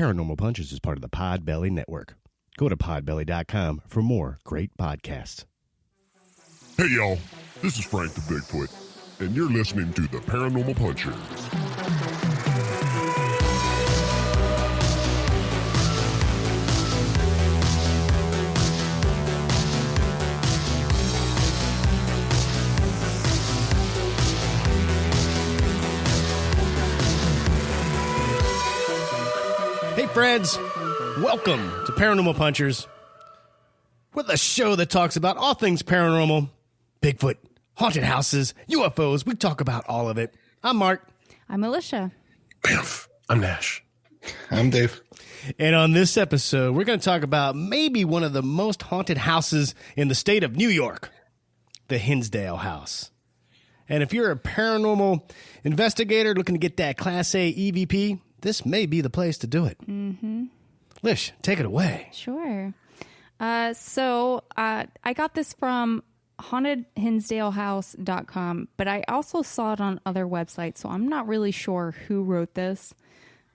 Paranormal Punches is part of the Podbelly Network. Go to podbelly.com for more great podcasts. Hey, y'all. This is Frank the Bigfoot, and you're listening to the Paranormal Punchers. Hey, friends. Welcome to Paranormal Punchers. We're the show that talks about all things paranormal, Bigfoot, haunted houses, UFOs. We talk about all of it. I'm Mark. I'm Alicia. I'm Nash. I'm Dave. And on this episode, we're going to talk about maybe one of the most haunted houses in the state of New York, the Hinsdale House. And if you're a paranormal investigator looking to get that Class A EVP, this may be the place to do it. Mm-hmm. Lish, take it away. Sure. So I got this from hauntedhinsdalehouse.com, but I also saw it on other websites, so I'm not really sure who wrote this.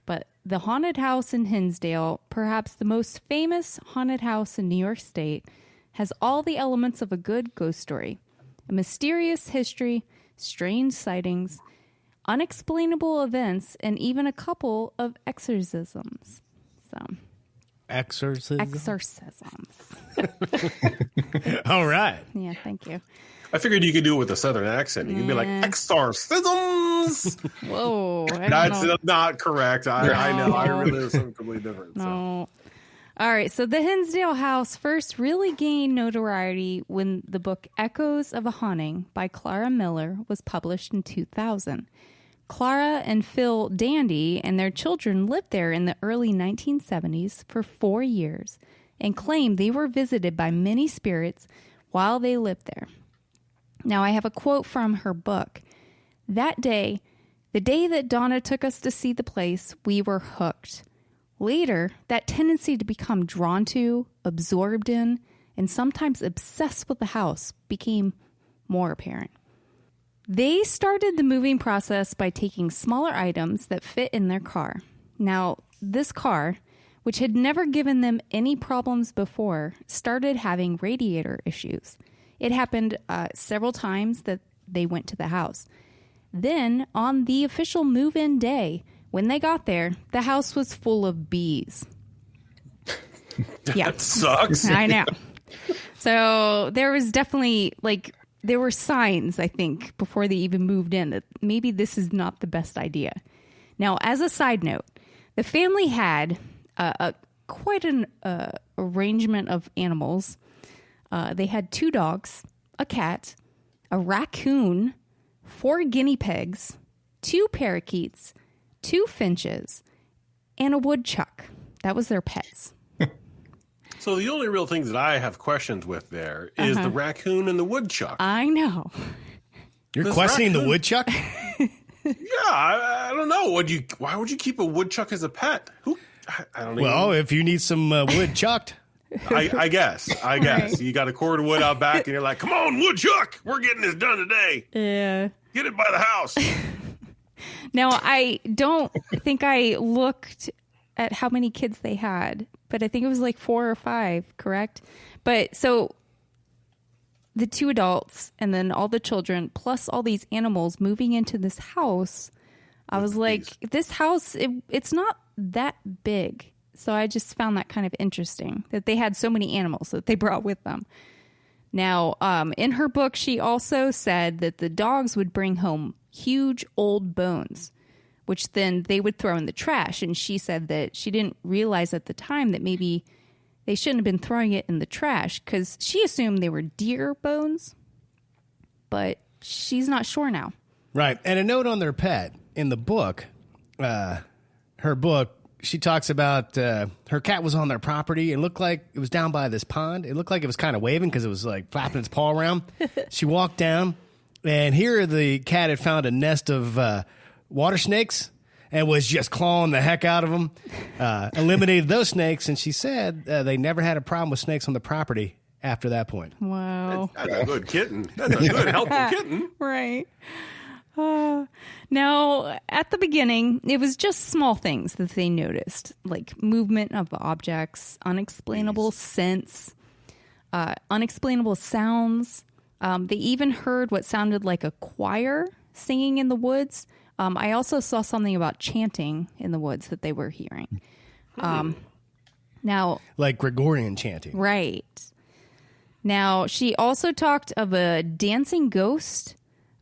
But the haunted house in Hinsdale, perhaps the most famous haunted house in New York State, has all the elements of a good ghost story. A mysterious history, strange sightings, unexplainable events, and even a couple of exorcisms. So, Exorcisms. All right. Yeah, thank you. I figured you could do it with a southern accent. You could be like, exorcisms. Whoa. That's not correct. I know. I really know something completely different. No. All right. So the Hinsdale House first really gained notoriety when the book Echoes of a Haunting by Clara Miller was published in 2000. Clara and Phil Dandy and their children lived there in the early 1970s for 4 years and claimed they were visited by many spirits while they lived there. Now, I have a quote from her book. That day, the day that Donna took us to see the place, we were hooked. Later, that tendency to become drawn to, absorbed in, and sometimes obsessed with the house became more apparent. They started the moving process by taking smaller items that fit in their car. Now, this car, which had never given them any problems before, started having radiator issues. It happened several times that they went to the house. Then, on the official move-in day, when they got there, the house was full of bees. Yeah. That sucks. I know. So there was definitely, there were signs, I think, before they even moved in that maybe this is not the best idea. Now, as a side note, the family had quite an arrangement of animals. They had 2 dogs, a cat, a raccoon, 4 guinea pigs, 2 parakeets, 2 finches, and a woodchuck. That was their pets. So the only real things that I have questions with there is the raccoon and the woodchuck. I know. You're questioning the woodchuck? Yeah, I don't know. Why would you keep a woodchuck as a pet? I don't know. Well, if you need some wood chucked. I guess. Right. You got a cord of wood out back, and you're like, come on, woodchuck. We're getting this done today. Yeah. Get it by the house. Now, I don't think I looked at how many kids they had, but I think it was like 4 or 5, correct? But so the 2 adults and then all the children plus all these animals moving into this house, I was like, this house, it's not that big. So I just found that kind of interesting that they had so many animals that they brought with them. Now, in her book, she also said that the dogs would bring home huge old bones, which then they would throw in the trash. And she said that she didn't realize at the time that maybe they shouldn't have been throwing it in the trash because she assumed they were deer bones, but she's not sure now. Right. And a note on their pet. In the book, her book, she talks about her cat was on their property. It looked like it was down by this pond. It looked like it was kind of waving because it was like flapping its paw around. She walked down, and here the cat had found a nest of water snakes and was just clawing the heck out of them. Eliminated those snakes, and she said they never had a problem with snakes on the property after that point. Wow. That's a good kitten. That's a good, helpful kitten. Right. Now, at the beginning, it was just small things that they noticed, like movement of objects, unexplainable scents, unexplainable sounds. They even heard what sounded like a choir singing in the woods. I also saw something about chanting in the woods that they were hearing. Now, like Gregorian chanting. Right. Now, she also talked of a dancing ghost,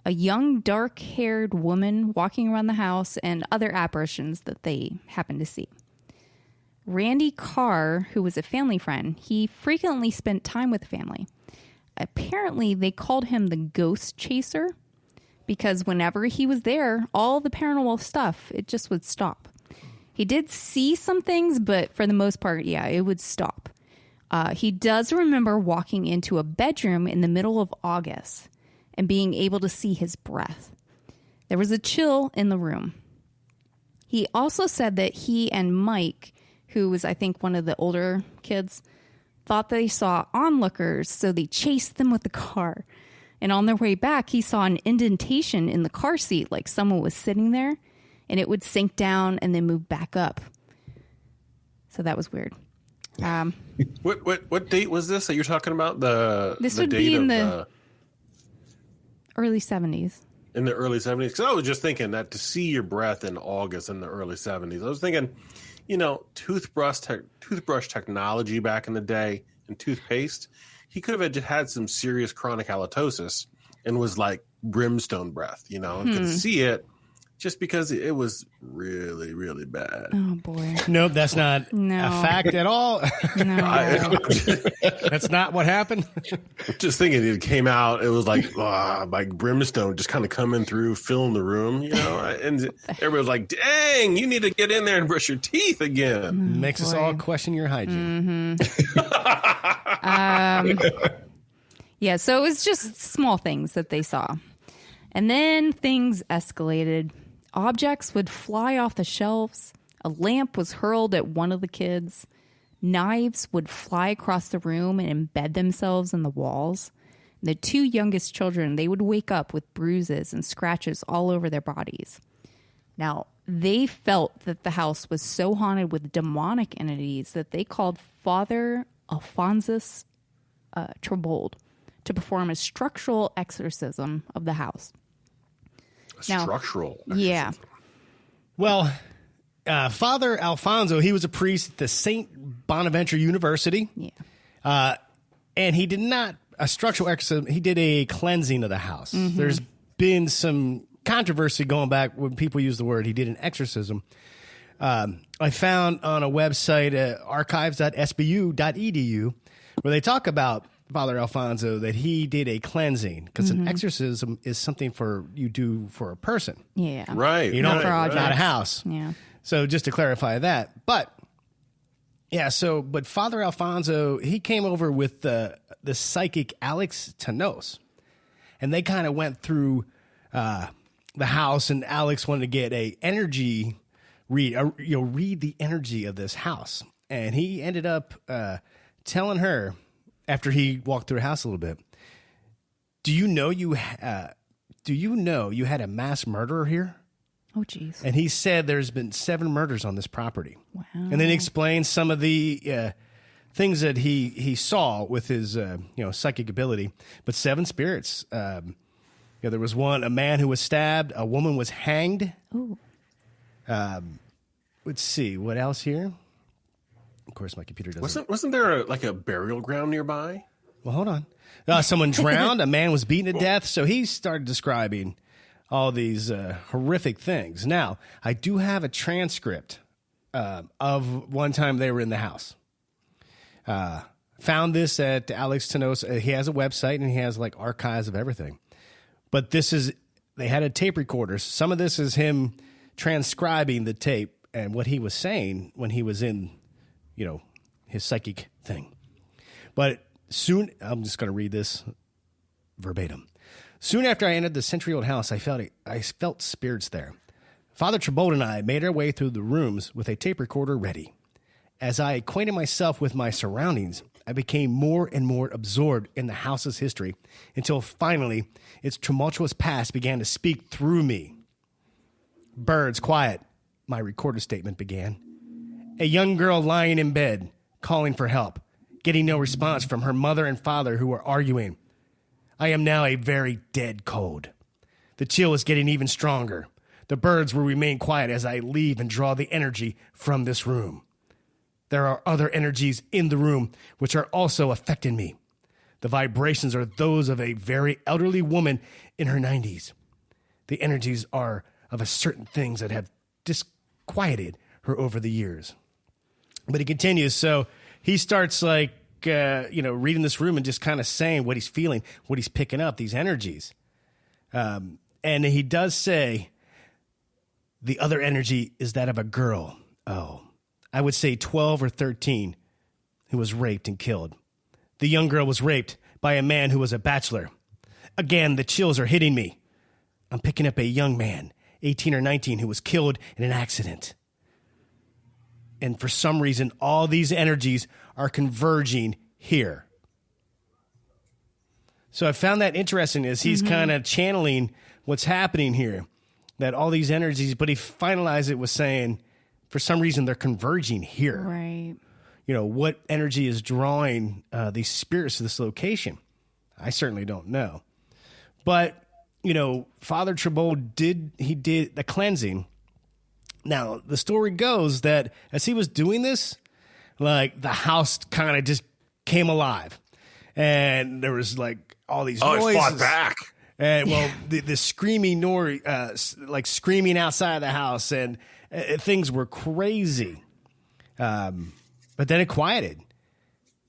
a young dark-haired woman walking around the house, and other apparitions that they happened to see. Randy Carr, who was a family friend, he frequently spent time with the family. Apparently, they called him the ghost chaser because whenever he was there, all the paranormal stuff, it just would stop. He did see some things, but for the most part, yeah, it would stop. He does remember walking into a bedroom in the middle of August and being able to see his breath. There was a chill in the room. He also said that he and Mike, who was, I think, one of the older kids, thought they saw onlookers, so they chased them with the car. And on their way back, he saw an indentation in the car seat, like someone was sitting there, and it would sink down and then move back up. So that was weird. What date was this that you're talking about? This the would date be in of, the early 70s. In the early 70s? Because I was just thinking that to see your breath in August in the early 70s, I was thinking, toothbrush technology back in the day and toothpaste, he could have just had some serious chronic halitosis and was like brimstone breath, and could see it just because it was really, really bad. Oh, boy. Nope, that's not a fact at all. No. That's not what happened. Just thinking it came out, it was like brimstone just kind of coming through, filling the room, and everybody was like, dang, you need to get in there and brush your teeth again. Makes us all question your hygiene. Yeah, so it was just small things that they saw. And then things escalated. Objects would fly off the shelves. A lamp was hurled at one of the kids. Knives would fly across the room and embed themselves in the walls. The two youngest children, they would wake up with bruises and scratches all over their bodies. Now, they felt that the house was so haunted with demonic entities that they called Father Alphonsus Trabold to perform a structural exorcism of the house. Structural. Yeah. Well, Father Alfonso, he was a priest at the St. Bonaventure University. Yeah. And he did not a structural exorcism. He did a cleansing of the house. There's been some controversy going back when people use the word he did an exorcism. I found on a website, archives.sbu.edu, where they talk about Father Alfonso that he did a cleansing because an exorcism is something for you do for a person. Yeah. Right. You know, for not a house. Yeah. So just to clarify that, but Father Alfonso, he came over with the psychic Alex Tanos, and they kind of went through the house, and Alex wanted to get a energy read the energy of this house, and he ended up telling her after he walked through the house a little bit, do you know you had a mass murderer here? Oh, geez. And he said there's been 7 murders on this property. Wow. And then he explained some of the things that he saw with his psychic ability. But 7 spirits. There was a man who was stabbed. A woman was hanged. Ooh. Let's see what else here. Of course, my computer doesn't. Wasn't there a burial ground nearby? Well, hold on. Someone drowned. A man was beaten to death. So he started describing all these horrific things. Now, I do have a transcript of one time they were in the house. Found this at Alex Tanos. He has a website and he has archives of everything. But they had a tape recorder. Some of this is him transcribing the tape and what he was saying when he was in, his psychic thing. But soon, I'm just going to read this verbatim. Soon after I entered the century-old house, I felt spirits there. Father Trabold and I made our way through the rooms with a tape recorder ready. As I acquainted myself with my surroundings, I became more and more absorbed in the house's history until finally its tumultuous past began to speak through me. Birds, quiet, my recorder statement began. A young girl lying in bed, calling for help, getting no response from her mother and father who were arguing. I am now a very dead cold. The chill is getting even stronger. The birds will remain quiet as I leave and draw the energy from this room. There are other energies in the room which are also affecting me. The vibrations are those of a very elderly woman in her 90s. The energies are of a certain things that have disquieted her over the years. But he continues, so he starts reading this room and just kind of saying what he's feeling, what he's picking up, these energies. And he does say the other energy is that of a girl. Oh, I would say 12 or 13, who was raped and killed. The young girl was raped by a man who was a bachelor. Again, the chills are hitting me. I'm picking up a young man, 18 or 19, who was killed in an accident. And for some reason, all these energies are converging here. So I found that interesting as he's kind of channeling what's happening here, that all these energies, but he finalized it with saying, for some reason, they're converging here. Right. You know, what energy is drawing these spirits to this location? I certainly don't know. But, you know, Father Trabold did the cleansing. Now, the story goes that as he was doing this, like the house kind of just came alive. And there was like all these noises. It fought back. And well, the screaming noise, like screaming outside of the house, and things were crazy. But then it quieted.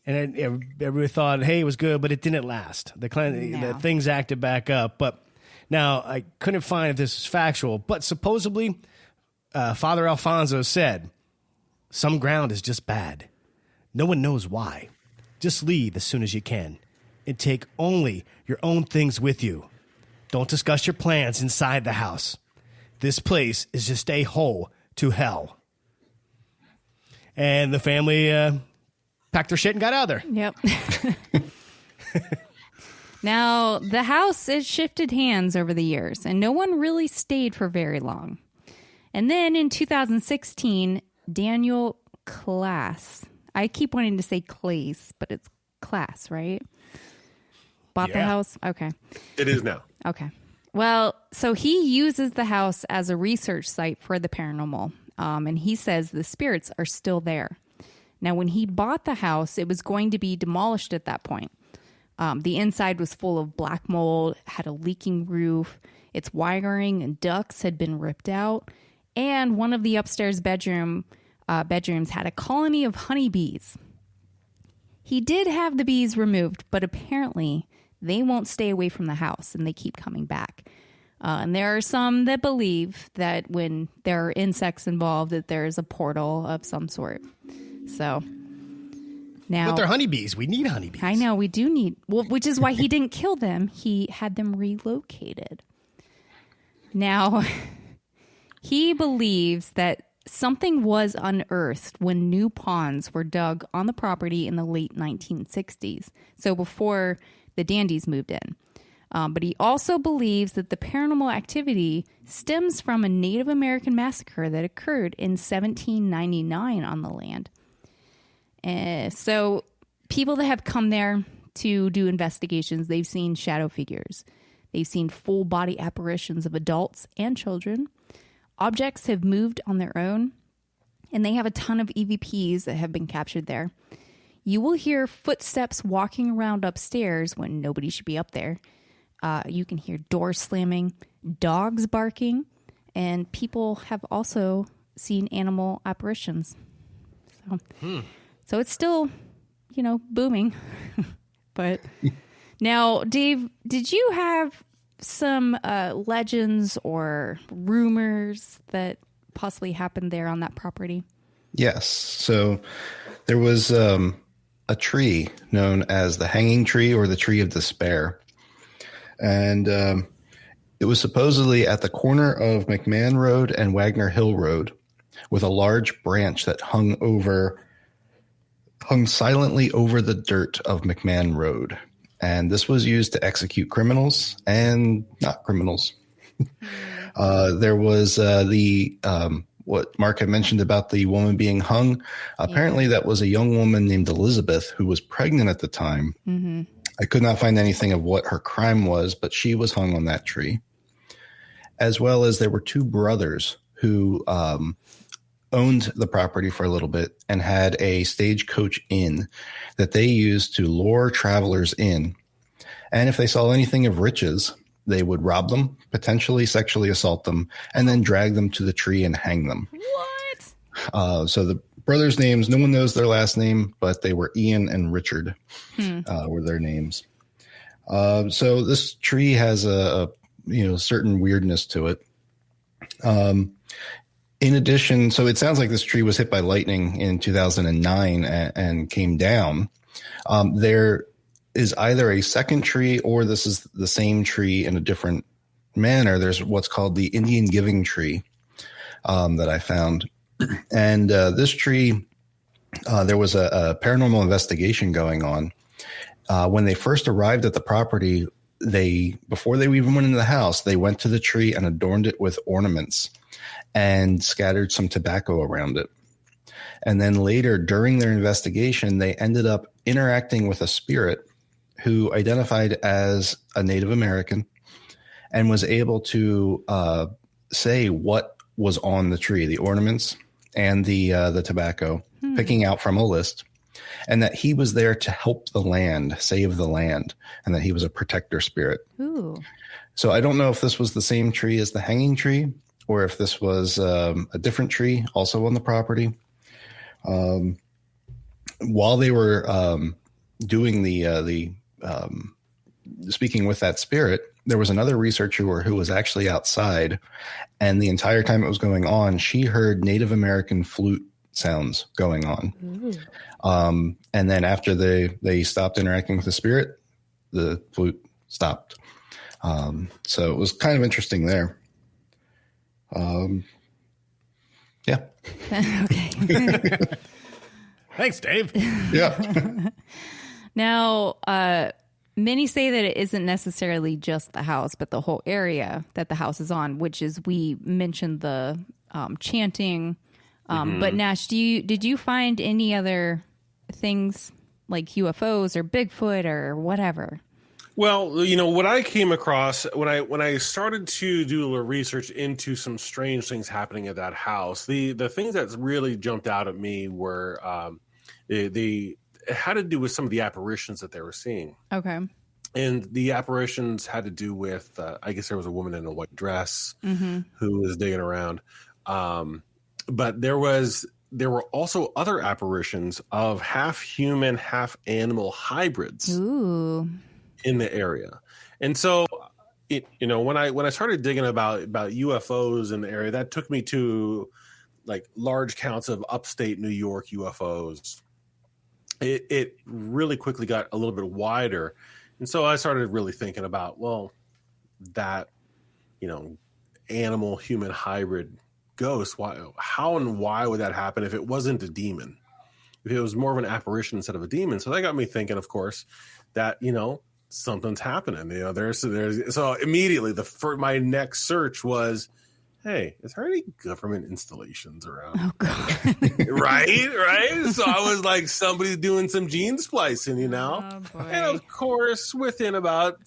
And everybody thought, hey, it was good, but it didn't last. The things acted back up. But now I couldn't find if this was factual, but supposedly Father Alfonso said, some ground is just bad. No one knows why. Just leave as soon as you can and take only your own things with you. Don't discuss your plans inside the house. This place is just a hole to hell. And the family packed their shit and got out of there. Yep. Now, the house has shifted hands over the years, and no one really stayed for very long. And then in 2016, Daniel Class, I keep wanting to say Clace, but it's Class, right? Bought the house? Okay. It is now. Okay. Well, so he uses the house as a research site for the paranormal, and he says the spirits are still there. Now, when he bought the house, it was going to be demolished at that point. The inside was full of black mold, had a leaking roof, its wiring and ducts had been ripped out, and one of the upstairs bedrooms had a colony of honeybees. He did have the bees removed, but apparently they won't stay away from the house, and they keep coming back. And there are some that believe that when there are insects involved, that there is a portal of some sort. So now, but they're honeybees. We need honeybees. I know we do need. Well, which is why he didn't kill them. He had them relocated. Now, he believes that something was unearthed when new ponds were dug on the property in the late 1960s. So before the Dandies moved in. But he also believes that the paranormal activity stems from a Native American massacre that occurred in 1799 on the land. So people that have come there to do investigations, they've seen shadow figures. They've seen full body apparitions of adults and children. Objects have moved on their own, and they have a ton of EVPs that have been captured there. You will hear footsteps walking around upstairs when nobody should be up there. You can hear doors slamming, dogs barking, and people have also seen animal apparitions. So it's still, booming. But now, Dave, did you have some legends or rumors that possibly happened there on that property? Yes. So there was a tree known as the hanging tree or the tree of despair. And it was supposedly at the corner of McMahon Road and Wagner Hill Road with a large branch that hung over hung silently over the dirt of McMahon Road. And this was used to execute criminals and not criminals. There was what Mark had mentioned about the woman being hung. Apparently, that was a young woman named Elizabeth who was pregnant at the time. Mm-hmm. I could not find anything of what her crime was, but she was hung on that tree. As well as there were two brothers who owned the property for a little bit and had a stagecoach inn that they used to lure travelers in. And if they saw anything of riches, they would rob them, potentially sexually assault them, and then drag them to the tree and hang them. What? So the brothers' names, no one knows their last name, but they were Ian and Richard were their names. So this tree has a certain weirdness to it. In addition, so it sounds like this tree was hit by lightning in 2009 and came down. There is either a second tree or this is the same tree in a different manner. There's what's called the Indian giving tree that I found. And this tree, there was a paranormal investigation going on. When they first arrived at the property, before they even went into the house, they went to the tree and adorned it with ornaments and scattered some tobacco around it. And then later, during their investigation, they ended up interacting with a spirit who identified as a Native American and was able to say what was on the tree, the ornaments and the tobacco, picking out from a list, and that he was there to help the land, save the land, and that he was a protector spirit. Ooh. So I don't know if this was the same tree as the hanging tree, or if this was a different tree also on the property. While they were doing the speaking with that spirit, there was another researcher who was actually outside, and the entire time it was going on, she heard Native American flute sounds going on. And then after they stopped interacting with the spirit, the flute stopped. So it was kind of interesting there. Yeah. Okay. Thanks, Dave. Yeah. Now, many say that it isn't necessarily just the house, but the whole area that the house is on, which is, we mentioned the chanting. But Nash, did you find any other things like UFOs or Bigfoot or whatever? Well, what I came across when I started to do a little research into some strange things happening at that house, the things that really jumped out at me were it had to do with some of the apparitions that they were seeing. Okay. And the apparitions had to do with, I guess there was a woman in a white dress who was digging around. But there were also other apparitions of half human, half animal hybrids. Ooh. In the area. And so when I started digging about UFOs in the area, that took me to like large counts of upstate New York UFOs. It really quickly got a little bit wider. And so I started really thinking about, well, that, animal human hybrid ghost, how and why would that happen if it wasn't a demon? If it was more of an apparition instead of a demon. So that got me thinking, of course, that, something's happening. There's so immediately my next search was, hey, is there any government installations around? Oh God. right. So I was like, somebody's doing some gene splicing, Oh, boy. and of course, within about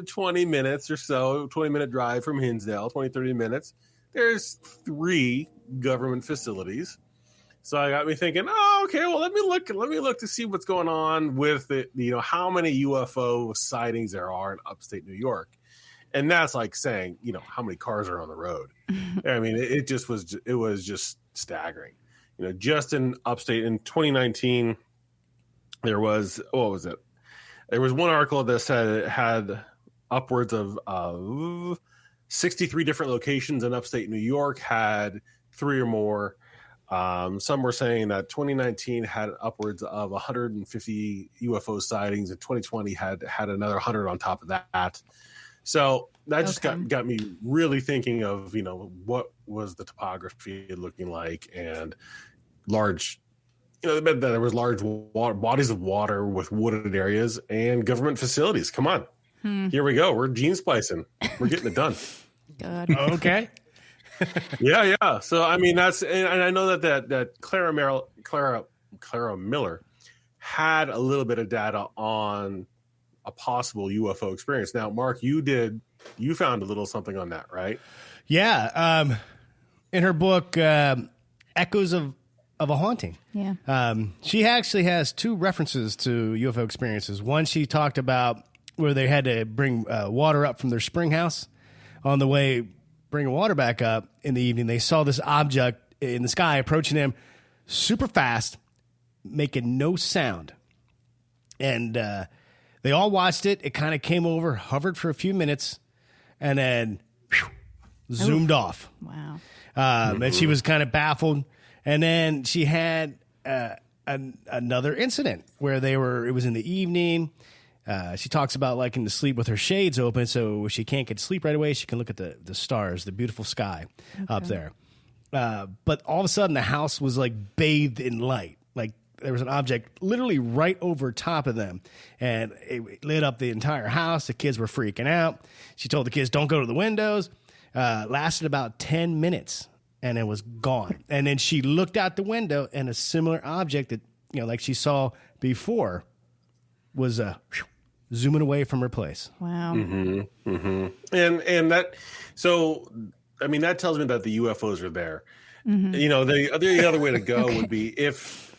20 minutes or so, 20-minute drive from Hinsdale, 30 minutes, there's 3 government facilities. So I got me thinking, okay, well, let me look to see what's going on with it, how many UFO sightings there are in upstate New York. And that's like saying, how many cars are on the road. I mean, it was just staggering. Just in upstate in 2019, there was, what was it? There was one article that said it had upwards of 63 different locations in upstate New York, had 3 or more. Some were saying that 2019 had upwards of 150 UFO sightings, and 2020 had another 100 on top of that. So that just got me really thinking of, what was the topography looking like, and large that there was large bodies of water with wooded areas and government facilities. Come on. Here we go. We're gene splicing. We're getting it done. God. Okay. Yeah. So, I mean, and I know that Clara Miller had a little bit of data on a possible UFO experience. Now, Mark, you found a little something on that, right? Yeah. In her book, Echoes of a Haunting. Yeah. She actually has two references to UFO experiences. One, she talked about where they had to bring water up from their spring house. On the way bringing water back up in the evening, they saw this object in the sky approaching them super fast, making no sound. And they all watched it. It kind of came over, hovered for a few minutes, and then zoomed off. Wow. And she was kind of baffled. And then she had another incident where it was in the evening. She talks about liking to sleep with her shades open, so if she can't get sleep right away, she can look at the stars, the beautiful sky up there. But all of a sudden, the house was like bathed in light. Like there was an object literally right over top of them, and it lit up the entire house. The kids were freaking out. She told the kids, "Don't go to the windows." Lasted about 10 minutes, and it was gone. And then she looked out the window, and a similar object that like she saw before was zooming away from her place. Wow. And that, so I mean, that tells me that the UFOs are there. The other way to go would be if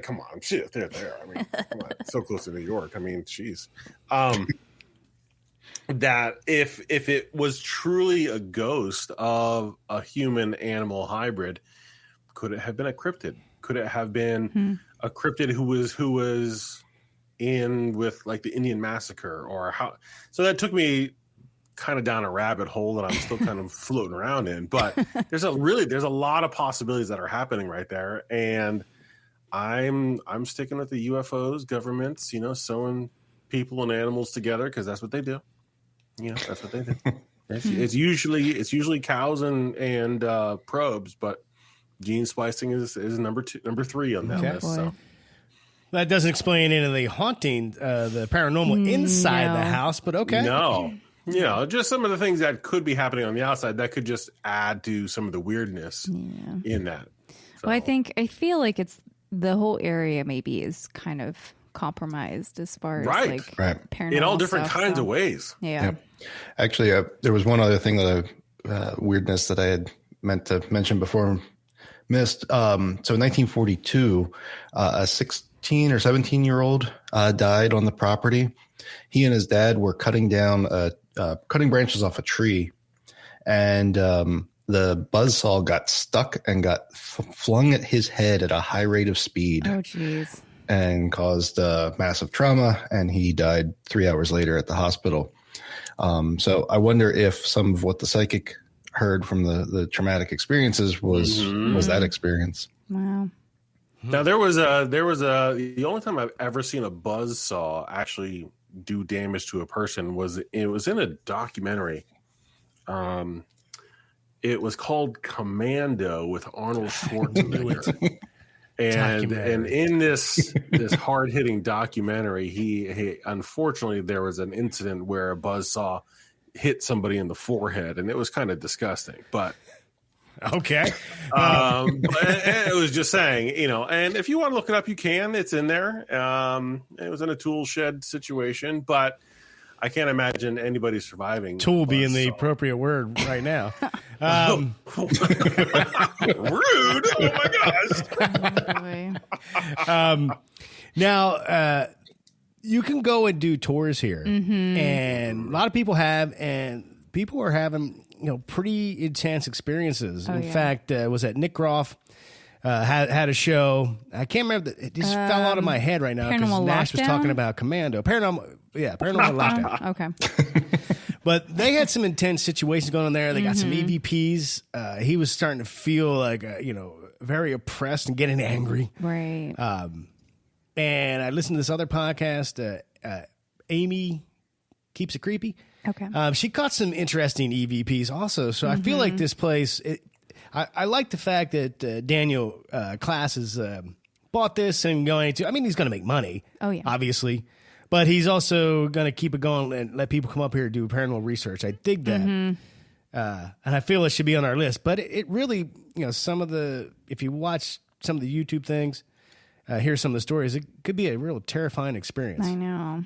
come on, shit, they're there. I mean, come on, so close to New York. I mean, jeez. That if it was truly a ghost of a human animal hybrid, could it have been a cryptid? Could it have been a cryptid who was in with like the Indian massacre or how? So that took me kind of down a rabbit hole that I'm still kind of floating around in. But there's a lot of possibilities that are happening right there, and I'm sticking with the UFOs, governments, sewing people and animals together because that's what they do. That's what they do. It's usually cows and probes, but gene splicing is number 3 on that list. So. That doesn't explain any of the haunting, the paranormal inside the house, but okay. No. Just some of the things that could be happening on the outside that could just add to some of the weirdness in that. So. Well, I feel like it's the whole area maybe is kind of compromised as far as paranormal in all different stuff, kinds of ways. Yeah. Actually, there was one other thing that weirdness that I had meant to mention before missed. So in 1942, a 16 or 17-year-old died on the property. He and his dad were cutting branches off a tree, and the buzzsaw got stuck and got flung at his head at a high rate of speed. Oh, jeez. And caused massive trauma, and he died 3 hours later at the hospital. So I wonder if some of what the psychic heard from the traumatic experiences was that experience. Wow. Now there was the only time I've ever seen a buzzsaw actually do damage to a person was in a documentary. It was called Commando with Arnold Schwarzenegger. And in this hard hitting documentary, he unfortunately there was an incident where a buzzsaw hit somebody in the forehead, and it was kind of disgusting. But okay, but it was just saying, and if you want to look it up, you can. It's in there. It was in a tool shed situation, but I can't imagine anybody surviving. Tool being the appropriate word right now. Rude. Oh my gosh. Now, you can go and do tours here, and a lot of people have, and people are having pretty intense experiences. In fact, was that Nick Groff had a show? I can't remember. It just fell out of my head right now because Nash was talking about Commando. Paranormal Lockdown. Okay. But they had some intense situations going on there. They got some EVPs. He was starting to feel like, very oppressed and getting angry. Right. And I listened to this other podcast, Amy Keeps It Creepy. Okay. She caught some interesting EVPs also. So I feel like this place, I like the fact that Daniel Klass's bought this and going to. I mean, he's going to make money. Oh, yeah. Obviously, but he's also going to keep it going and let people come up here and do paranormal research. I dig that, and I feel it should be on our list. But it really, some of the if you watch some of the YouTube things, hear some of the stories, it could be a real terrifying experience. I know.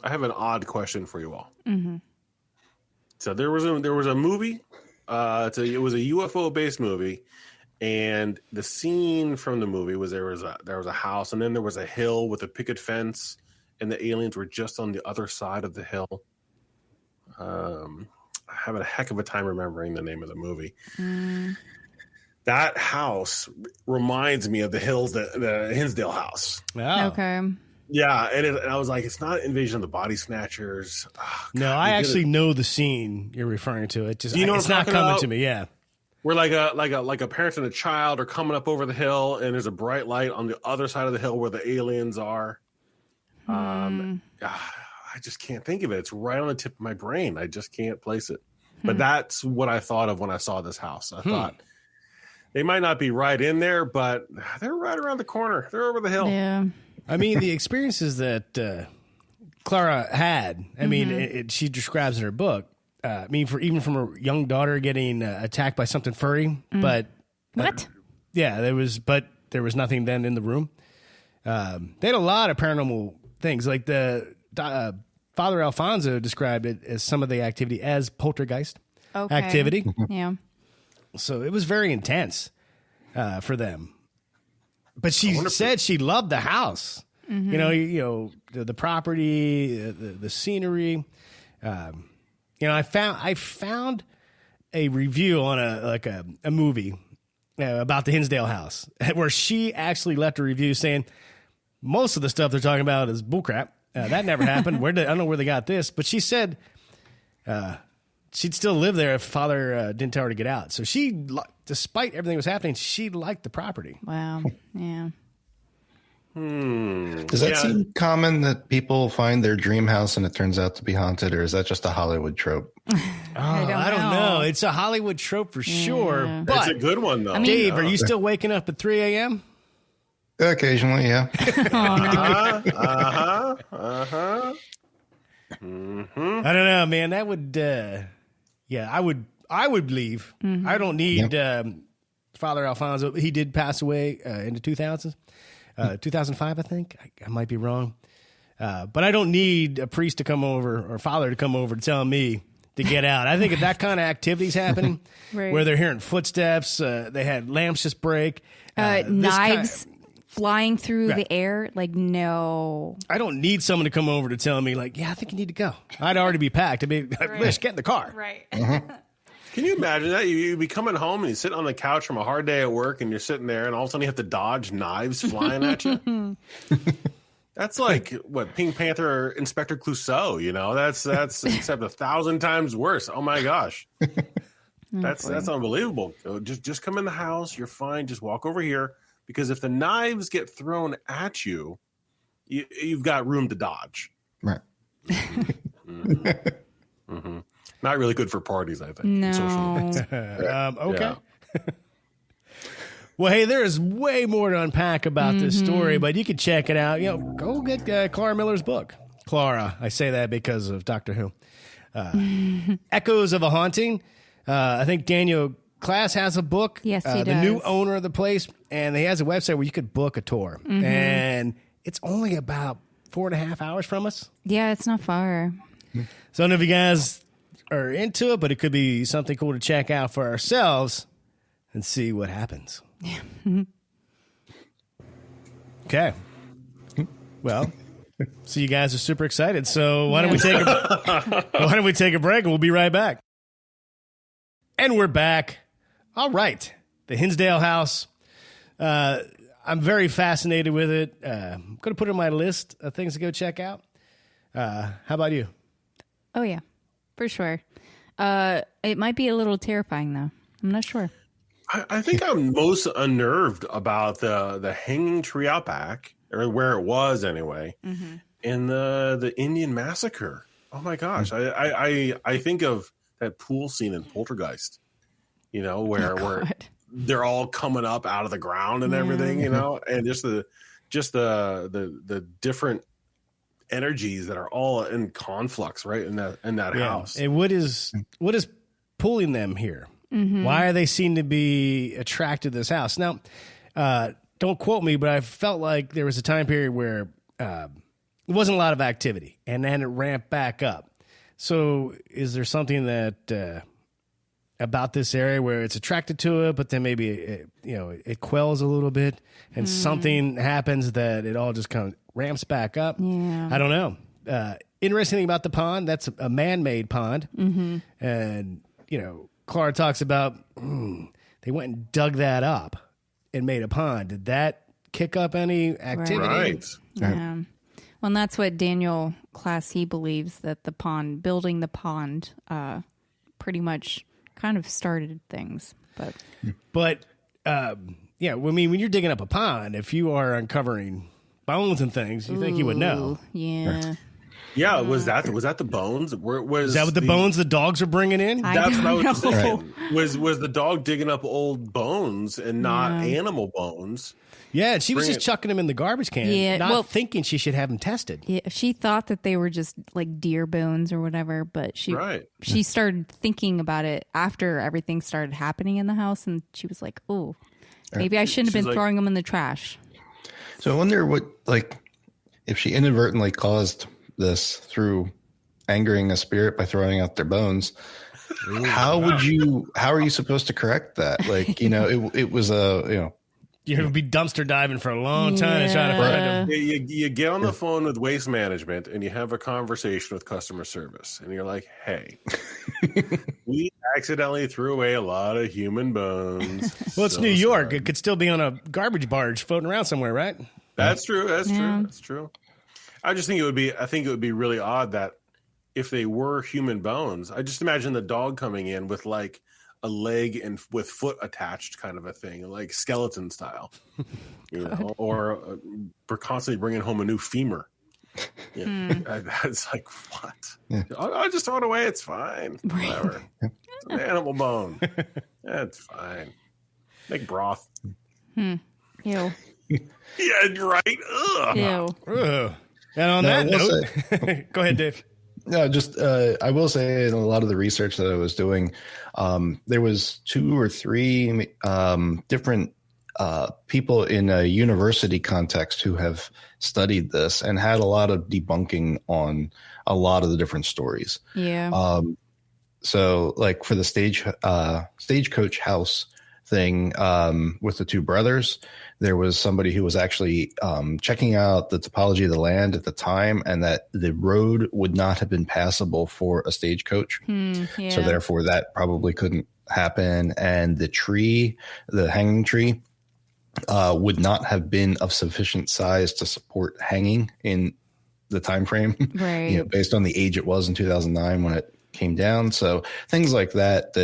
I have an odd question for you all. Mm-hmm. So there was a movie. It was a UFO based movie, and the scene from the movie was there was a house, and then there was a hill with a picket fence, and the aliens were just on the other side of the hill. I'm having a heck of a time remembering the name of the movie. That house reminds me of the Hinsdale House. Oh. Okay. Yeah, and I was like, it's not Invasion of the Body Snatchers. Oh, No, God, I actually know the scene you're referring to. It just Do you know it's what I'm not talking coming about? to me. Yeah. Where like a parent and a child are coming up over the hill, and there's a bright light on the other side of the hill where the aliens are. I just can't think of it. It's right on the tip of my brain. I just can't place it. But that's what I thought of when I saw this house. I thought they might not be right in there, but they're right around the corner. They're over the hill. Yeah. I mean, the experiences that Clara had, I mean, she describes in her book, I mean, even from her young daughter getting attacked by something furry, but What? yeah, there was nothing then in the room. They had a lot of paranormal things, like Father Alfonso described it as some of the activity as poltergeist activity. Yeah. So it was very intense for them. But she said she loved the house. The property, the scenery. I found a review on a movie about the Hinsdale House where she actually left a review saying most of the stuff they're talking about is bullcrap. That never happened. I don't know where they got this, but she said she'd still live there if Father didn't tell her to get out. So she, despite everything that was happening, she liked the property. Wow. Yeah. Does that seem common that people find their dream house and it turns out to be haunted, or is that just a Hollywood trope? I don't know. It's a Hollywood trope for sure. But It's a good one, though. Dave, are you still waking up at 3 a.m.? Occasionally, yeah. I don't know, man. That would, I would leave. I don't need Father Alfonso. He did pass away in the 2000s, 2005, I think. I might be wrong. But I don't need a priest to come over or father to come over to tell me to get out. I think if that kind of activity's happening, where they're hearing footsteps, they had lamps just break, Knives flying through the air, like, no. I don't need someone to come over to tell me, like, yeah, I think you need to go. I'd already be packed. I mean, Lish, get in the car. Right. Can you imagine that? You be coming home and you sit on the couch from a hard day at work, and you're sitting there, and all of a sudden you have to dodge knives flying at you. That's like what Pink Panther or Inspector Clouseau. That's except 1,000 times worse. Oh my gosh, that's unbelievable. So just come in the house. You're fine. Just walk over here, because if the knives get thrown at you, you've got room to dodge. Right. Not really good for parties, I think. No. Okay. Well, hey, there is way more to unpack about this story, but you can check it out. Go get Clara Miller's book. Clara, I say that because of Doctor Who. Echoes of a Haunting. I think Daniel Class has a book. Yes, he the does. new owner of the place, and he has a website where you could book a tour, and it's only about 4.5 hours from us. Yeah, it's not far. So I don't know if you guys are into it, but it could be something cool to check out for ourselves and see what happens. Okay. Well, so you guys are super excited. So why don't we take a break and we'll be right back. And we're back. All right. The Hinsdale House. I'm very fascinated with it. I'm going to put it on my list of things to go check out. How about you? Oh, yeah, for sure. It might be a little terrifying, though. I'm not sure. I think I'm most unnerved about the hanging tree out back, or where it was anyway, and the Indian massacre. Oh my gosh! I think of that pool scene in Poltergeist, where they're all coming up out of the ground and everything, you know, and just the different energies that are all in conflux right in that house. And what is pulling them here? Why are they seen to be attracted to this house? Now, don't quote me, but I felt like there was a time period where there wasn't a lot of activity, and then it ramped back up. So is there something that about this area where it's attracted to it, but then maybe it quells a little bit, and something happens that it all just kind of ramps back up? Yeah. I don't know. Interesting thing about the pond, that's a man-made pond. And, Clara talks about they went and dug that up and made a pond. Did that kick up any activity? Right. Yeah. Well, and that's what Daniel Class, he believes that building the pond pretty much kind of started things. But I mean, when you're digging up a pond, if you are uncovering bones and things, you think you would know. Yeah. Yeah, was that the bones? Is that what the bones the dogs are bringing in? That's what I was thinking. Was the dog digging up old bones and not animal bones? Yeah, she was just chucking them in the garbage can, not thinking she should have them tested. Yeah, she thought that they were just like deer bones or whatever, but she started thinking about it after everything started happening in the house, and she was like, "Oh, maybe I shouldn't have been throwing them in the trash." So I wonder if she inadvertently caused this through angering a spirit by throwing out their bones. How are you supposed to correct that? It was You're going to be dumpster diving for a long time to try to find them. You get on the phone with waste management and you have a conversation with customer service, and you're like, "Hey, we accidentally threw away a lot of human bones." Well, it's New York. It could still be on a garbage barge floating around somewhere, right? That's true. That's true. I just think it would be really odd that if they were human bones, I just imagine the dog coming in with like a leg and with foot attached kind of a thing, like skeleton style, or we're constantly bringing home a new femur. It's like, what? Yeah. I'll just throw it away. It's fine. Whatever. It's an animal bone. That's fine. Make broth. Ew. Yeah, right. Ugh. Ew. Ugh. And on that note, go ahead, Dave. No, just I will say in a lot of the research that I was doing, there was 2 or 3 different people in a university context who have studied this and had a lot of debunking on a lot of the different stories. Yeah. So, like for the stagecoach house thing with the 2 brothers, there was somebody who was actually checking out the topology of the land at the time, and that the road would not have been passable for a stagecoach. So therefore that probably couldn't happen. And the hanging tree would not have been of sufficient size to support hanging in the time frame, right? Based on the age it was in 2009 when it came down. So things like that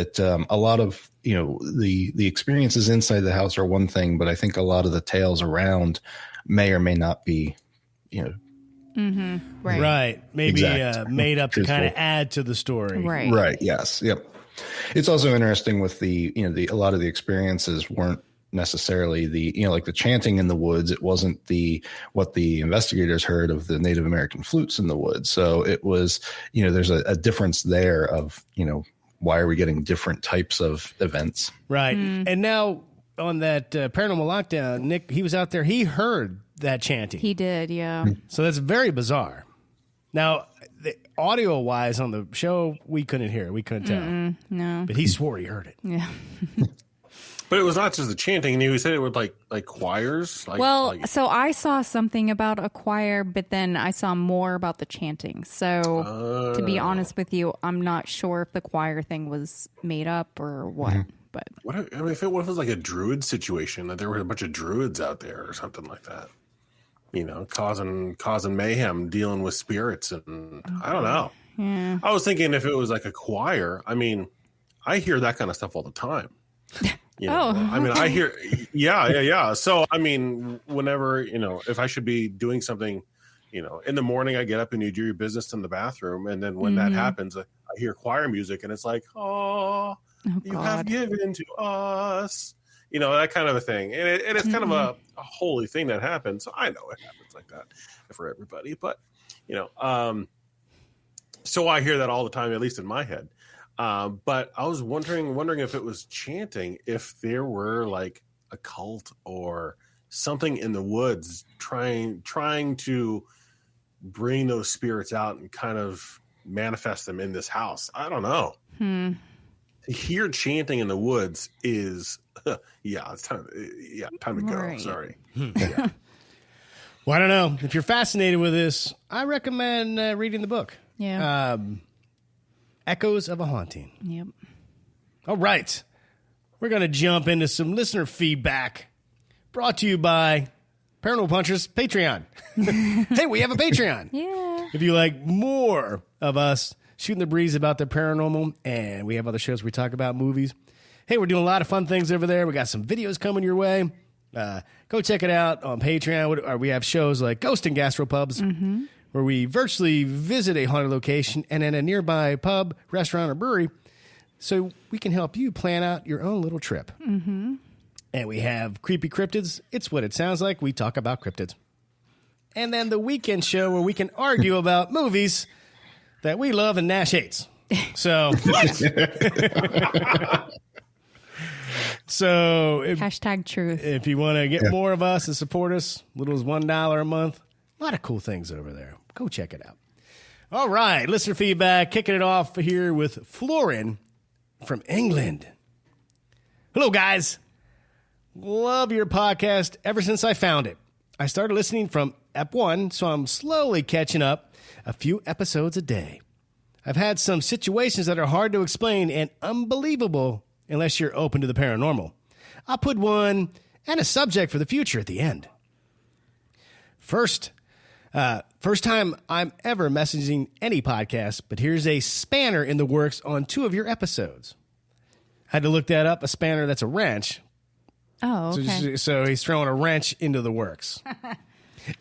a lot of the experiences inside the house are one thing, but I think a lot of the tales around may or may not be right, maybe made up to kind of add to the story. Right, yes, yep. It's also interesting with a lot of the experiences weren't necessarily like the chanting in the woods. It wasn't what the investigators heard of the Native American flutes in the woods. So it was, there's a difference there of, why are we getting different types of events? Right. And now on that paranormal lockdown, Nick, he was out there. He heard that chanting. He did, yeah. So that's very bizarre. Now, audio wise on the show, we couldn't hear it. We couldn't tell. No. But he swore he heard it. Yeah. But it was not just the chanting. And he said it was like choirs. So I saw something about a choir, but then I saw more about the chanting. So to be honest with you, I'm not sure if the choir thing was made up or what. But what if it was like a druid situation, that there were a bunch of druids out there or something like that, causing mayhem, dealing with spirits, and I don't know. Yeah. I was thinking if it was like a choir. I mean, I hear that kind of stuff all the time. I mean, I hear, yeah. So, I mean, whenever, if I should be doing something, in the morning, I get up and you do your business in the bathroom. And then when that happens, I hear choir music and it's like, oh, you have given to us. that kind of a thing. And it's kind of a holy thing that happens. So I know it happens like that for everybody. But, so I hear that all the time, at least in my head. But I was wondering if it was chanting, if there were like a cult or something in the woods trying to bring those spirits out and kind of manifest them in this house. I don't know. To hear chanting in the woods is, it's time to go. Right. Sorry. Well, I don't know. If you're fascinated with this, I recommend reading the book. Yeah. Echoes of a Haunting. Yep. All right. We're going to jump into some listener feedback brought to you by Paranormal Punchers Patreon. Hey, we have a Patreon. Yeah. If you like more of us shooting the breeze about the paranormal, and we have other shows where we talk about movies. Hey, we're doing a lot of fun things over there. We got some videos coming your way. Go check it out on Patreon. We have shows like Ghost and Gastropubs, where we virtually visit a haunted location and in a nearby pub, restaurant, or brewery, so we can help you plan out your own little trip. And we have Creepy Cryptids. It's what it sounds like. We talk about cryptids. And then the weekend show where we can argue about movies that we love and Nash hates. So, Hashtag truth. if you want to get more of us and support us, little as $1 a month, a lot of cool things over there. Go check it out. All right, listener feedback. Kicking it off here with Florin from England. Hello, guys. Love your podcast ever since I found it. I started listening from Ep 1, so I'm slowly catching up a few episodes a day. I've had some situations that are hard to explain and unbelievable unless you're open to the paranormal. I'll put one and a subject for the future at the end. First time I'm ever messaging any podcast, but here's a spanner in the works on 2 of your episodes. I had to look that up, a spanner that's a wrench. Oh, okay. So he's throwing a wrench into the works.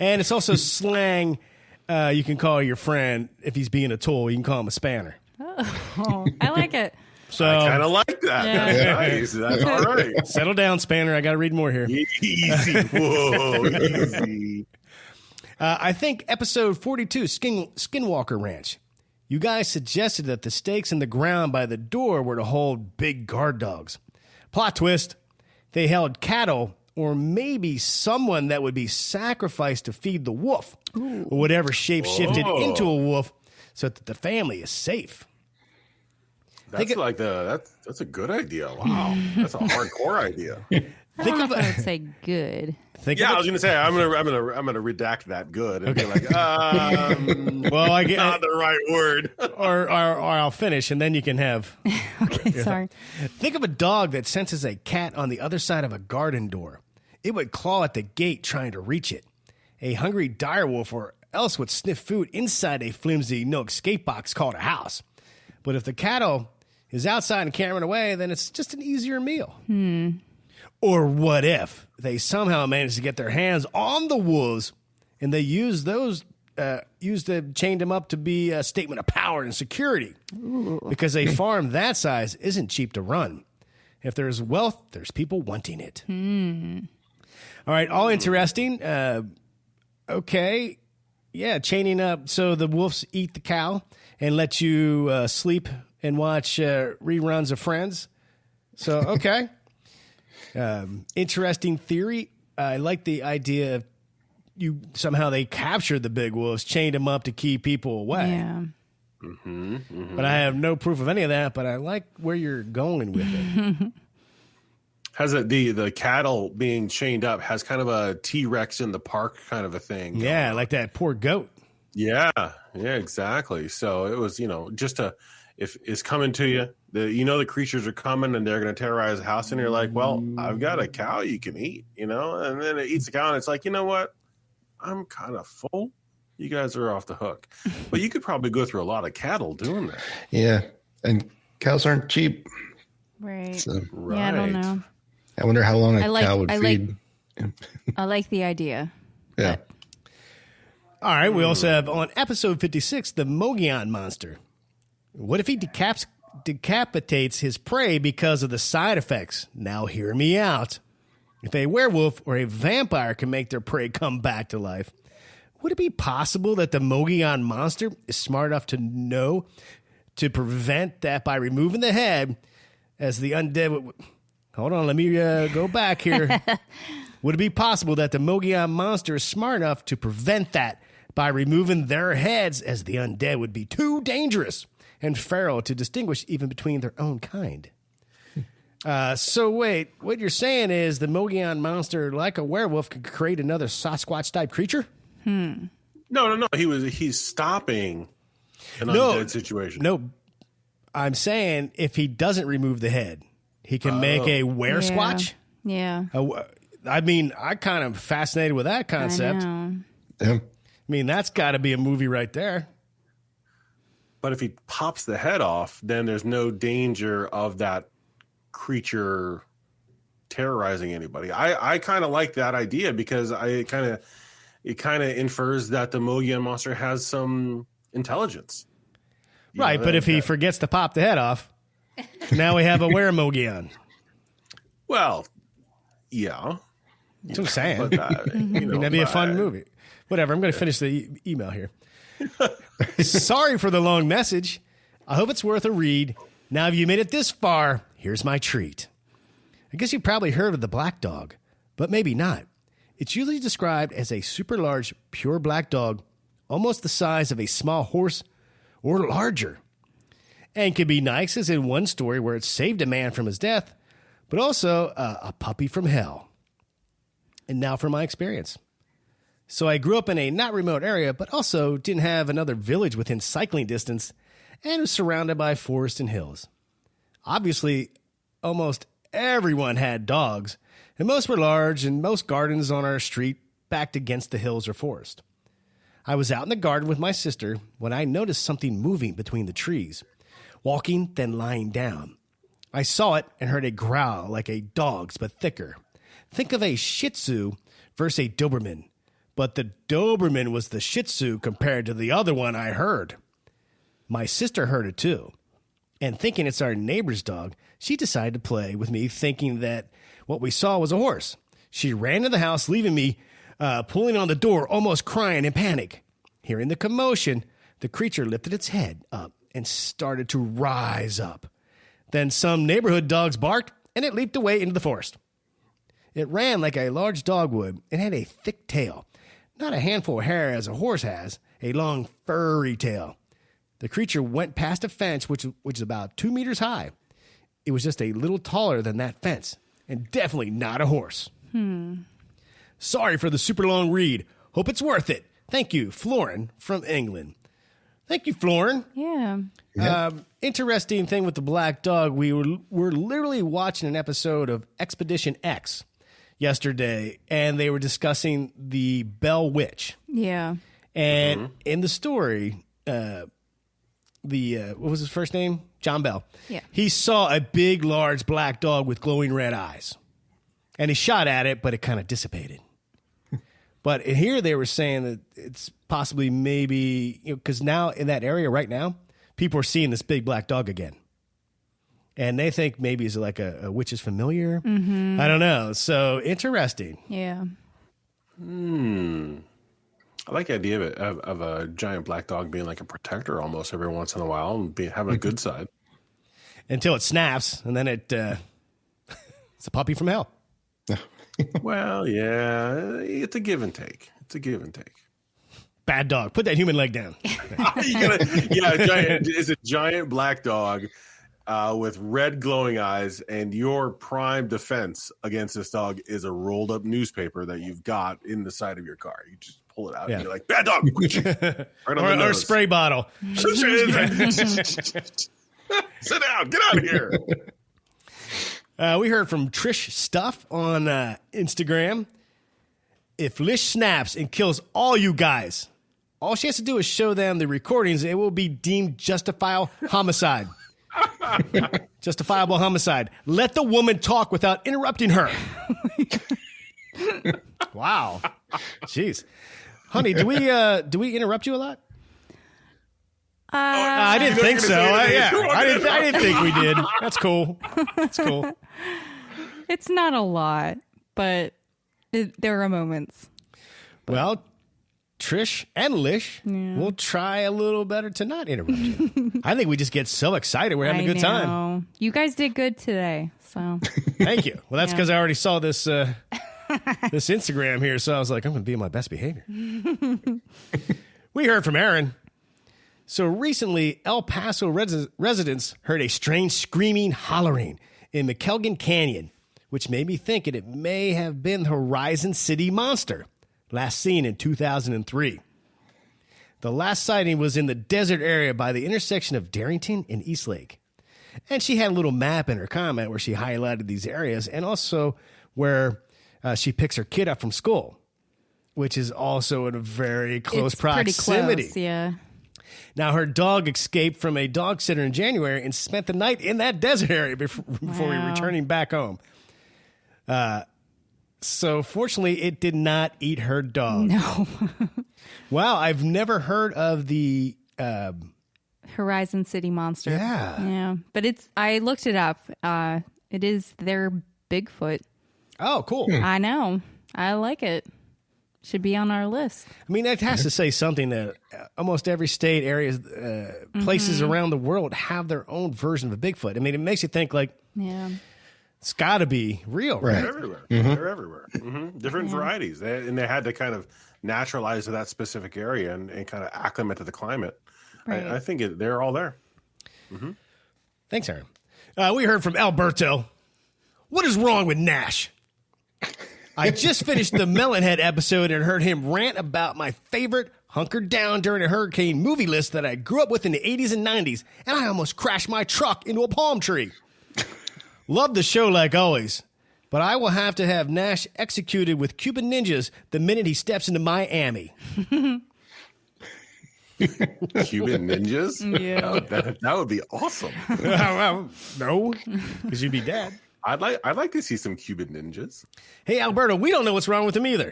And it's also slang you can call your friend, if he's being a tool, you can call him a spanner. Oh, I like it. So I kind of like that. Yeah. That's nice. That's all right. Settle down, Spanner. I got to read more here. Easy. Whoa, easy. I think episode 42, Skinwalker Ranch. You guys suggested that the stakes in the ground by the door were to hold big guard dogs. Plot twist. They held cattle or maybe someone that would be sacrificed to feed the wolf. Or whatever shape shifted into a wolf so that the family is safe. That's that's a good idea. Wow. That's a hardcore idea. I don't know if I would say good. I was gonna say I'm gonna redact that good and be like, well, I get not the right word. or I'll finish and then you can have. Okay, sorry. Think of a dog that senses a cat on the other side of a garden door. It would claw at the gate trying to reach it. A hungry direwolf or else would sniff food inside a flimsy no escape box called a house. But if the cattle is outside and can't run away, then it's just an easier meal. Or what if they somehow manage to get their hands on the wolves and they use chained them up to be a statement of power and security? Ooh. Because a farm that size isn't cheap to run. If there's wealth, there's people wanting it. All right, all interesting. Okay. Yeah, chaining up so the wolves eat the cow and let you sleep and watch reruns of Friends. So, okay. Interesting theory. I like the idea of they captured the big wolves, chained them up to keep people away. Yeah. But I have no proof of any of that, but I like where you're going with it. Has the cattle being chained up has kind of a T-Rex in the park kind of a thing. Yeah, like that poor goat. Yeah, exactly. So it was, just if it's coming to you, the creatures are coming and they're going to terrorize the house, and you're like, well, I've got a cow you can eat, and then it eats the cow, and it's like, you know what? I'm kind of full. You guys are off the hook. But you could probably go through a lot of cattle doing that. Yeah, and cows aren't cheap. Right. So, Yeah, I don't know. I wonder how long a cow would feed. I like the idea. Yeah. All right, we also have on episode 56, the Mogean Monster. What if he decapitates his prey because of the side effects. Now hear me out. If a werewolf or a vampire can make their prey come back to life, would it be possible that the Mogean Monster is smart enough to know to prevent that by removing the head as the undead... Hold on, let me go back here. Would it be possible that the Mogean Monster is smart enough to prevent that by removing their heads, as the undead would be too dangerous and feral to distinguish even between their own kind? So wait, what you're saying is the Mogean Monster, like a werewolf, could create another Sasquatch-type creature? No. He's stopping an undead situation. No, I'm saying if he doesn't remove the head, he can make a were-squatch? Yeah. I mean, I'm kind of fascinated with that concept. I Yeah. mean, that's got to be a movie right there. But if he pops the head off, then there's no danger of that creature terrorizing anybody. I kind of like that idea because it kind of infers that the Mogean Monster has some intelligence. Right, but if he forgets to pop the head off, now we have a were-Mogean. Well, yeah. That's what I'm saying. But, That'd be a fun movie. Whatever, I'm going to finish the email here. Sorry for the long message. I hope it's worth a read. Now, if you made it this far, here's my treat. I guess you've probably heard of the black dog, but maybe not. It's usually described as a super large, pure black dog, almost the size of a small horse or larger. And can be nice, as in one story where it saved a man from his death, but also a puppy from hell. And now for my experience. So I grew up in a not remote area, but also didn't have another village within cycling distance and was surrounded by forest and hills. Obviously, almost everyone had dogs, and most were large, and most gardens on our street backed against the hills or forest. I was out in the garden with my sister when I noticed something moving between the trees, walking, then lying down. I saw it and heard a growl like a dog's, but thicker. Think of a Shih Tzu versus a Doberman, but the Doberman was the Shih Tzu compared to the other one I heard. My sister heard it too, and thinking it's our neighbor's dog, she decided to play with me, thinking that what we saw was a horse. She ran to the house, leaving me pulling on the door, almost crying in panic. Hearing the commotion, the creature lifted its head up and started to rise up. Then some neighborhood dogs barked, and it leaped away into the forest. It ran like a large dog would and had a thick tail. Not a handful of hair as a horse has, a long furry tail. The creature went past a fence, which is about 2 meters high. It was just a little taller than that fence, and definitely not a horse. Sorry for the super long read. Hope it's worth it. Thank you, Florin from England. Thank you, Florin. Yeah. Interesting thing with the black dog, we were literally watching an episode of Expedition X yesterday, and they were discussing the Bell Witch. Yeah. And in the story, what was his first name? John Bell. Yeah. He saw a big, large black dog with glowing red eyes. And he shot at it, but it kind of dissipated. But here they were saying that it's possibly maybe, because now in that area right now, people are seeing this big black dog again. And they think maybe it's like a witch's familiar. I don't know. So interesting. Yeah. I like the idea of a giant black dog being like a protector almost every once in a while and having a good side. Until it snaps, and then it's a puppy from hell. Well, yeah, it's a give and take. Bad dog. Put that human leg down. It's a giant black dog with red glowing eyes, and your prime defense against this dog is a rolled up newspaper that you've got in the side of your car. You just pull it out and you're like, bad dog. Right on the or a nose. spray bottle. Sit down. Get out of here. We heard from Trish Stuff on Instagram. If Lish snaps and kills all you guys, all she has to do is show them the recordings. It will be deemed justifiable homicide. Justifiable homicide. Let the woman talk without interrupting her. Wow. Jeez. Honey, do we interrupt you a lot? I didn't think so. I didn't think we did. That's cool. That's cool. It's not a lot, but there are moments. Well, Trish and Lish will try a little better to not interrupt you. I think we just get so excited. We're having a good time. You guys did good today. So thank you. Well, that's because I already saw this this Instagram here, so I was like, I'm going to be in my best behavior. We heard from Aaron. So recently, El Paso residents heard a strange screaming, hollering in McKelgan Canyon, which made me think it may have been the Horizon City Monster, last seen in 2003. The last sighting was in the desert area by the intersection of Darrington and Eastlake. And she had a little map in her comment where she highlighted these areas and also where she picks her kid up from school, which is also in a very close proximity. Pretty close, yeah. Now, her dog escaped from a dog sitter in January and spent the night in that desert area before returning back home. So, fortunately, it did not eat her dog. No. Wow, I've never heard of the... Horizon City Monster. Yeah. But I looked it up. It is their Bigfoot. Oh, cool. I know. I like it. Should be on our list. I mean, that has to say something that almost every state, areas, places around the world have their own version of a Bigfoot. I mean, it makes you think like, it's got to be real, right? They're everywhere. They're everywhere. Different varieties. They had to kind of naturalize to that specific area and kind of acclimate to the climate. Right. I think they're all there. Thanks, Aaron. We heard from Alberto. What is wrong with Nash? I just finished the Melonhead episode and heard him rant about my favorite hunkered down during a hurricane movie list that I grew up with in the 80s and 90s, and I almost crashed my truck into a palm tree. Love the show like always, but I will have to have Nash executed with Cuban ninjas the minute he steps into Miami. Cuban ninjas? Yeah. That would be awesome. No, because you'd be dead. I'd like to see some Cuban ninjas. Hey, Alberto, we don't know what's wrong with him either.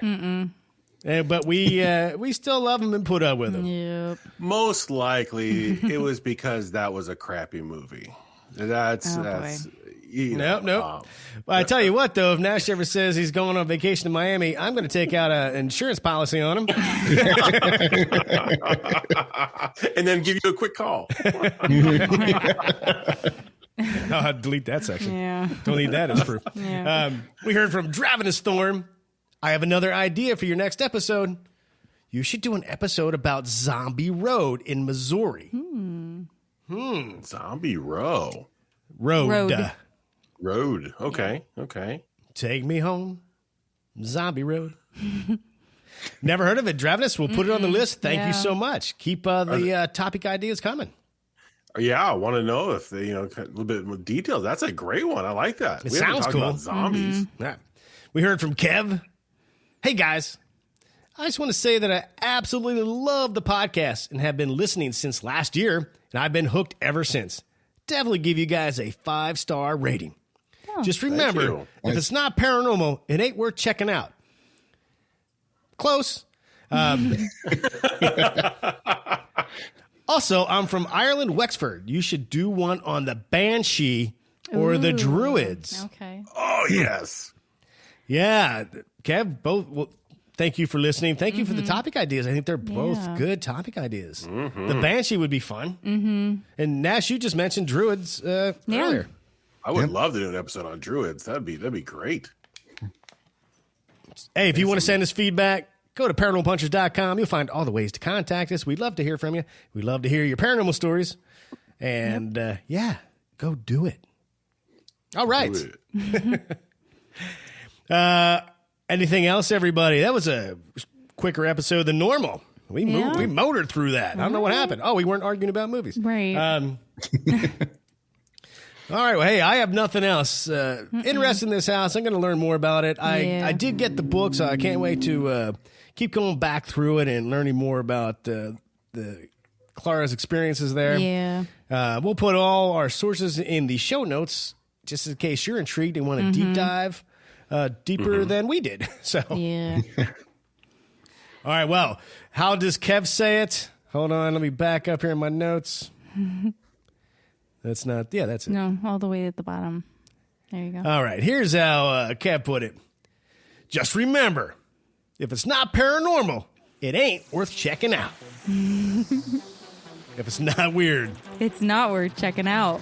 But we still love him and put up with him. Yep. Most likely, it was because that was a crappy movie. That's Nope. Well, I tell you what, though, if Nash ever says he's going on vacation to Miami, I'm going to take out an insurance policy on him. And then give you a quick call. I'll delete that section. Yeah. Don't need that as proof. Yeah. We heard from Driving a Storm. I have another idea for your next episode. You should do an episode about Zombie Road in Missouri. Zombie Row. Road. Okay. Take me home. Zombie Road. Never heard of it, Dravenus. We'll put it on the list. Thank you so much. Keep the topic ideas coming. Yeah, I want to know if they, a little bit more details. That's a great one. I like that. It We haven't sounds talked cool. about zombies. Yeah. We heard from Kev. Hey, guys. I just want to say that I absolutely love the podcast and have been listening since last year, and I've been hooked ever since. Definitely give you guys a 5-star rating. Just remember, if it's not paranormal, it ain't worth checking out. Close. Also, I'm from Ireland, Wexford. You should do one on the Banshee or the Druids. Okay. Oh, yes. Yeah. Kev, both. Well, thank you for listening. Thank you for the topic ideas. I think they're both good topic ideas. The Banshee would be fun. And Nash, you just mentioned Druids earlier. I would love to do an episode on Druids. That'd be great. Hey, if you want to send us feedback, go to paranormalpunchers.com. You'll find all the ways to contact us. We'd love to hear from you. We'd love to hear your paranormal stories. And go do it. All right. Anything else, everybody? That was a quicker episode than normal. We motored through that. I don't know what happened. Oh, we weren't arguing about movies. Right. All right. Well, hey, I have nothing else. Interested in this house. I'm going to learn more about it. I did get the book, so I can't wait to keep going back through it and learning more about the Clara's experiences there. Yeah. We'll put all our sources in the show notes just in case you're intrigued and want to deep dive deeper than we did. So Yeah. all right. Well, how does Kev say it? Hold on, let me back up here in my notes. That's not, yeah, that's it. No, all the way at the bottom. There you go. All right, here's how Kat put it. Just remember, if it's not paranormal, it ain't worth checking out. If it's not weird. It's not worth checking out.